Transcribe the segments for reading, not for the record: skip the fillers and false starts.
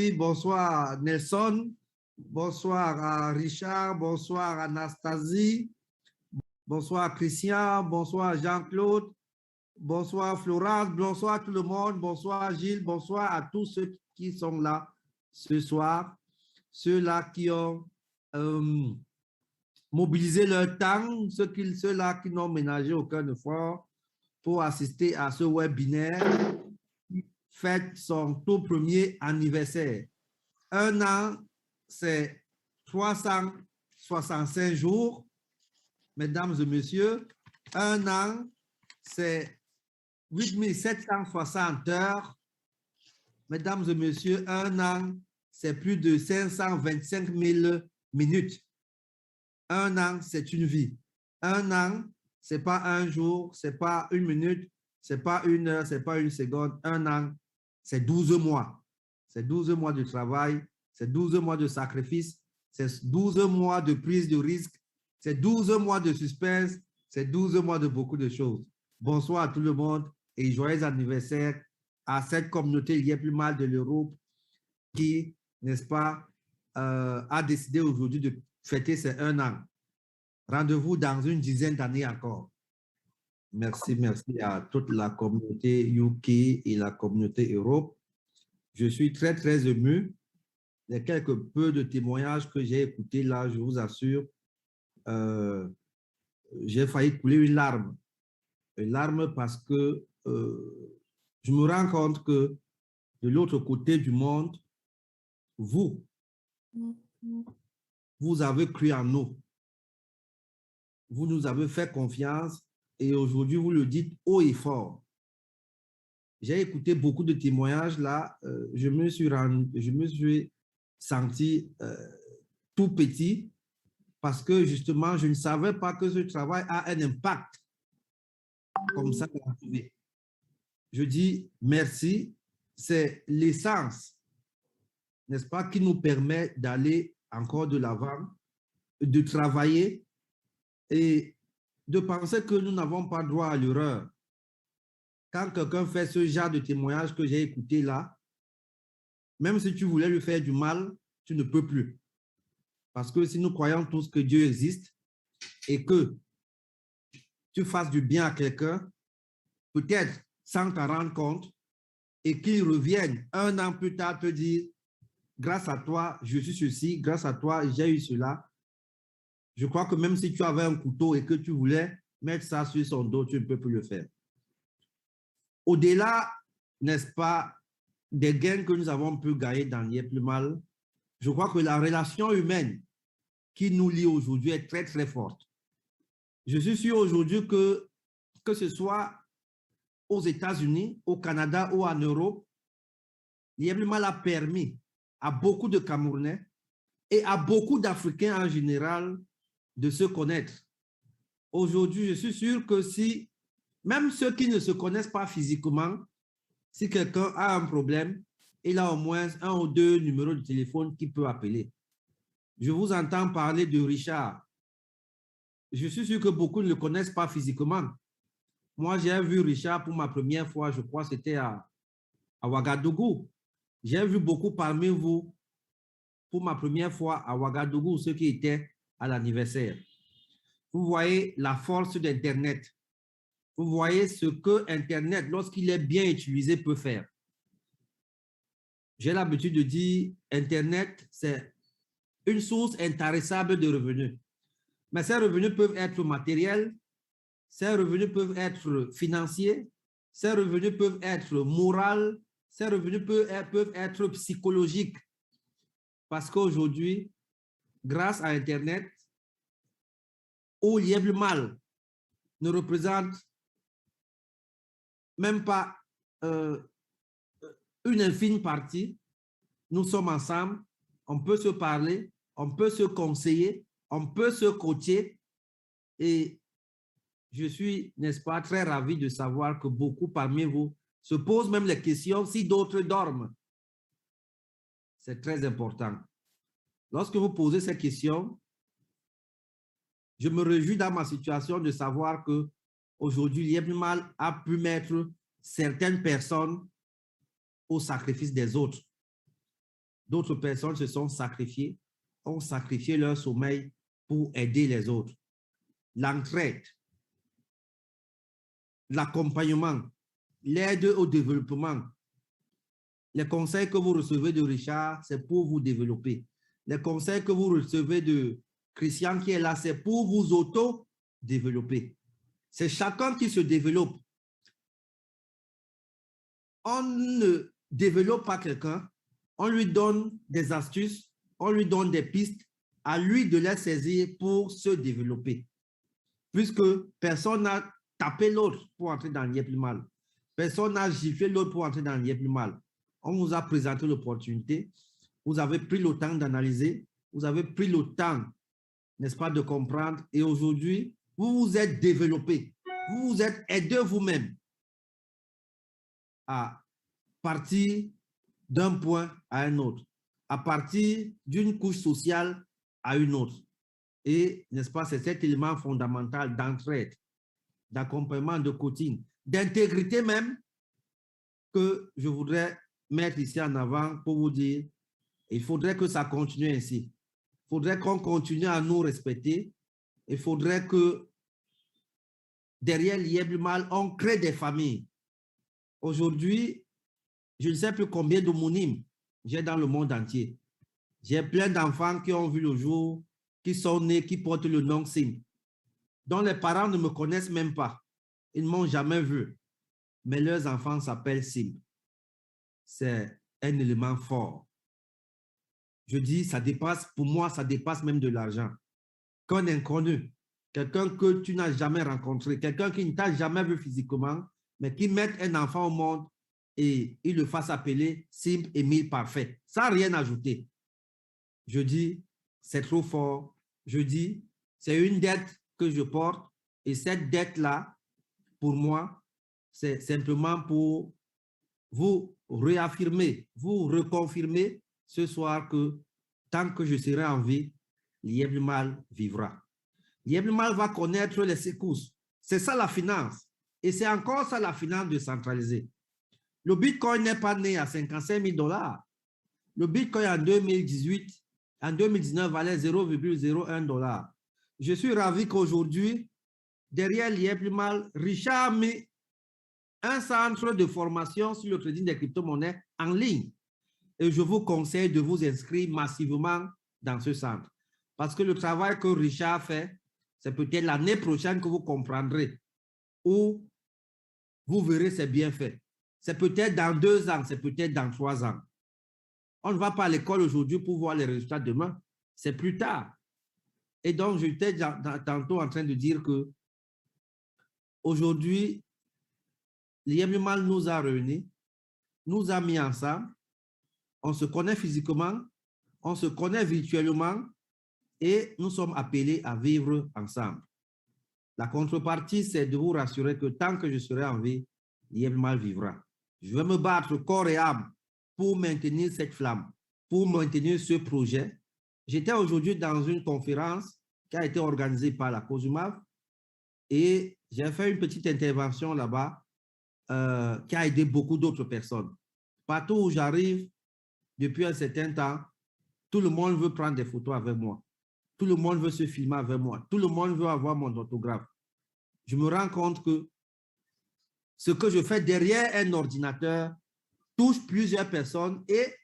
Bonsoir Nelson, bonsoir à Richard, bonsoir Anastasie, bonsoir Christian, bonsoir Jean-Claude, bonsoir Florence, bonsoir tout le monde, bonsoir Gilles, bonsoir à tous ceux qui sont là ce soir, ceux-là qui ont mobilisé leur temps, ceux-là qui n'ont ménagé aucun effort pour assister à ce webinaire qui fête son tout premier anniversaire. Un an, c'est 365 jours, mesdames et messieurs. Un an, c'est 8760 heures. Mesdames et messieurs, un an, c'est plus de 525 000 minutes. Un an, c'est une vie. Un an, ce n'est pas un jour, ce n'est pas une minute, ce n'est pas une heure, ce n'est pas une seconde. Un an, c'est 12 mois. C'est 12 mois de travail, c'est 12 mois de sacrifice, c'est 12 mois de prise de risque, c'est 12 mois de suspense, c'est 12 mois de beaucoup de choses. Bonsoir à tout le monde et joyeux anniversaire à cette communauté Il y a plus mal de l'Europe qui, n'est-ce pas, a décidé aujourd'hui de fêter ses un an. Rendez-vous dans une dizaine d'années encore. Merci, merci à toute la communauté UK et la communauté Europe. Je suis très, très ému. Les quelques peu de témoignages que j'ai écoutés là, je vous assure, j'ai failli couler une larme. Une larme parce que je me rends compte que de l'autre côté du monde, vous avez cru en nous. Vous nous avez fait confiance et aujourd'hui, vous le dites haut et fort. J'ai écouté beaucoup de témoignages là, je me suis senti tout petit parce que justement, je ne savais pas que ce travail a un impact comme ça. Je dis merci, c'est l'essence, n'est-ce pas, qui nous permet d'aller encore de l'avant, de travailler et de penser que nous n'avons pas droit à l'erreur. Quand quelqu'un fait ce genre de témoignage que j'ai écouté là, même si tu voulais lui faire du mal, tu ne peux plus. Parce que si nous croyons tous que Dieu existe et que tu fasses du bien à quelqu'un, peut-être sans t'en rendre compte, et qu'il revienne un an plus tard te dire, grâce à toi, je suis ceci, grâce à toi, j'ai eu cela. Je crois que même si tu avais un couteau et que tu voulais mettre ça sur son dos, tu ne peux plus le faire. Au-delà, n'est-ce pas, des gains que nous avons pu gagner dans l'I est plus mal, je crois que la relation humaine qui nous lie aujourd'hui est très, très forte. Je suis sûr aujourd'hui que ce soit aux États-Unis, au Canada ou en Europe, l'I est plus mal a permis à beaucoup de Camerounais et à beaucoup d'Africains en général de se connaître. Aujourd'hui, je suis sûr que si, même ceux qui ne se connaissent pas physiquement, si quelqu'un a un problème, il a au moins un ou deux numéros de téléphone qu'il peut appeler. Je vous entends parler de Richard. Je suis sûr que beaucoup ne le connaissent pas physiquement. Moi, j'ai vu Richard pour ma première fois, je crois que c'était à Ouagadougou. J'ai vu beaucoup parmi vous pour ma première fois à Ouagadougou, ceux qui étaient à l'anniversaire. Vous voyez la force d'Internet. Vous voyez ce que Internet, lorsqu'il est bien utilisé, peut faire. J'ai l'habitude de dire Internet, c'est une source intarissable de revenus. Mais ces revenus peuvent être matériels, ces revenus peuvent être financiers, ces revenus peuvent être moraux, ces revenus peuvent être psychologiques. Parce qu'aujourd'hui, grâce à Internet, où l'I est plus mal ne représente même pas une infime partie, nous sommes ensemble, on peut se parler, on peut se conseiller, on peut se coacher et je suis, n'est-ce pas, très ravi de savoir que beaucoup parmi vous se posent même les questions si d'autres dorment. C'est très important. Lorsque vous posez ces questions, je me réjouis dans ma situation de savoir que aujourd'hui, l'I est plus mal a pu mettre certaines personnes au sacrifice des autres. D'autres personnes se sont sacrifiées, ont sacrifié leur sommeil pour aider les autres. L'entraide, l'accompagnement, l'aide au développement. Les conseils que vous recevez de Richard, c'est pour vous développer. Les conseils que vous recevez de Christian qui est là, c'est pour vous auto-développer. C'est chacun qui se développe. On ne développe pas quelqu'un, on lui donne des astuces, on lui donne des pistes, à lui de les saisir pour se développer. Puisque personne n'a tapé l'autre pour entrer dans le plus mal. Personne n'a giflé l'autre pour entrer dans le plus mal. On vous a présenté l'opportunité, vous avez pris le temps d'analyser, vous avez pris le temps, n'est-ce pas, de comprendre, et aujourd'hui, vous vous êtes développé, vous vous êtes aidé vous-même à partir d'un point à un autre, à partir d'une couche sociale à une autre. Et, n'est-ce pas, c'est cet élément fondamental d'entraide, d'accompagnement, de coaching, d'intégrité même, que je voudrais mettre ici en avant pour vous dire, il faudrait que ça continue ainsi. Il faudrait qu'on continue à nous respecter. Il faudrait que derrière l'IEBLUMAL, on crée des familles. Aujourd'hui, je ne sais plus combien d'homonymes j'ai dans le monde entier. J'ai plein d'enfants qui ont vu le jour, qui sont nés, qui portent le nom Sim, dont les parents ne me connaissent même pas. Ils ne m'ont jamais vu. Mais leurs enfants s'appellent Sim. C'est un élément fort. Je dis, ça dépasse, pour moi, ça dépasse même de l'argent. Qu'un inconnu, quelqu'un que tu n'as jamais rencontré, quelqu'un qui ne t'a jamais vu physiquement, mais qui mette un enfant au monde et il le fasse appeler Sim Émile Parfait, sans rien ajouter. Je dis, c'est trop fort. Je dis, c'est une dette que je porte et cette dette-là, pour moi, c'est simplement pour vous réaffirmer, vous reconfirmer ce soir que tant que je serai en vie, l'IEBLUMAL vivra. L'IEBLUMAL va connaître les secousses. C'est ça la finance. Et c'est encore ça la finance décentralisée. Le Bitcoin n'est pas né à 55 000 $. Le Bitcoin en 2018, en 2019 valait 0,01 $. Je suis ravi qu'aujourd'hui, derrière l'IEBLUMAL, Richard a mis un centre de formation sur le trading des crypto-monnaies en ligne. Et je vous conseille de vous inscrire massivement dans ce centre. Parce que le travail que Richard fait, c'est peut-être l'année prochaine que vous comprendrez, ou vous verrez ses bienfaits. C'est peut-être dans 2 ans, c'est peut-être dans 3 ans. On ne va pas à l'école aujourd'hui pour voir les résultats demain. C'est plus tard. Et donc, j'étais tantôt en train de dire que aujourd'hui, l'IEBLUMAL nous a réunis, nous a mis ensemble, on se connaît physiquement, on se connaît virtuellement et nous sommes appelés à vivre ensemble. La contrepartie, c'est de vous rassurer que tant que je serai en vie, l'IEBLUMAL vivra. Je vais me battre corps et âme pour maintenir cette flamme, pour maintenir ce projet. J'étais aujourd'hui dans une conférence qui a été organisée par la COSUMAV et j'ai fait une petite intervention là-bas qui a aidé beaucoup d'autres personnes. Partout où j'arrive, depuis un certain temps, tout le monde veut prendre des photos avec moi. Tout le monde veut se filmer avec moi. Tout le monde veut avoir mon autographe. Je me rends compte que ce que je fais derrière un ordinateur touche plusieurs personnes et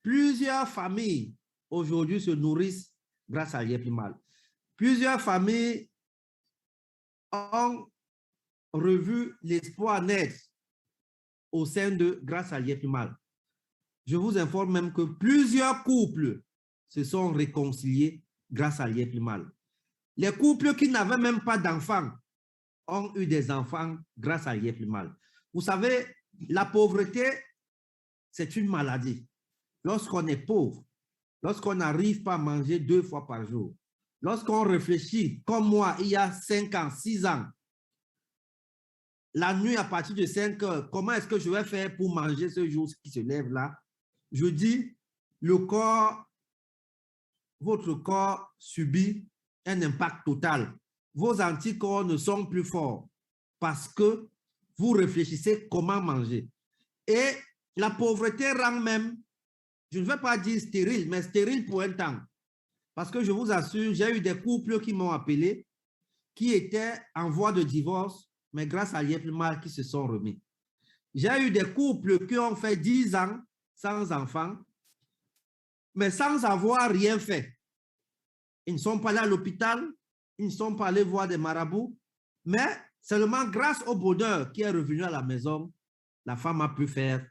plusieurs familles aujourd'hui se nourrissent grâce à l'IEBLUMAL. Plusieurs familles ont revu l'espoir naître au sein de grâce à l'IEBLUMAL. Je vous informe même que plusieurs couples se sont réconciliés grâce à l'IEBLUMAL. Les couples qui n'avaient même pas d'enfants ont eu des enfants grâce à l'IEBLUMAL. Vous savez, la pauvreté, c'est une maladie. Lorsqu'on est pauvre, lorsqu'on n'arrive pas à manger 2 fois par jour, lorsqu'on réfléchit, comme moi, il y a 5 ans, 6 ans, la nuit à partir de 5 heures, comment est-ce que je vais faire pour manger ce jour qui se lève là? Je dis, le corps, votre corps subit un impact total. Vos anticorps ne sont plus forts parce que vous réfléchissez comment manger. Et la pauvreté rend même je ne veux pas dire stérile, mais stérile pour un temps. Parce que je vous assure, j'ai eu des couples qui m'ont appelé, qui étaient en voie de divorce, mais grâce à l'IEPMAL qui se sont remis. J'ai eu des couples qui ont fait 10 ans sans enfants, mais sans avoir rien fait. Ils ne sont pas allés à l'hôpital, ils ne sont pas allés voir des marabouts, mais seulement grâce au bonheur qui est revenu à la maison, la femme a pu faire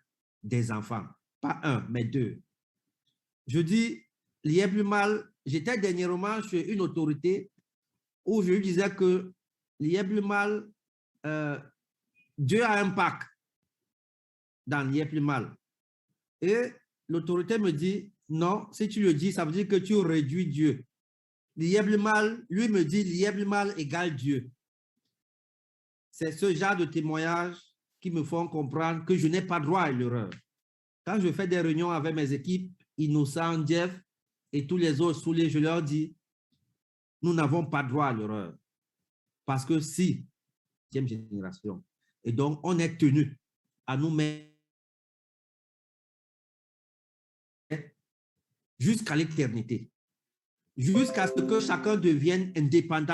des enfants. Pas un, mais deux. Je dis, l'IEPMAL, j'étais dernièrement chez une autorité où je lui disais que l'IEPMAL, Dieu a un pacte dans l'IEPMAL. Et l'autorité me dit, non, si tu le dis, ça veut dire que tu réduis Dieu. L'IEPMAL, lui me dit, l'IEPMAL égale Dieu. C'est ce genre de témoignages qui me font comprendre que je n'ai pas droit à l'erreur. Quand je fais des réunions avec mes équipes, Innocent, Jeff et tous les autres soulés, je leur dis, nous n'avons pas droit à l'erreur. Parce que si, 10e génération, et donc on est tenu à nous mettre jusqu'à l'éternité, jusqu'à ce que chacun devienne indépendant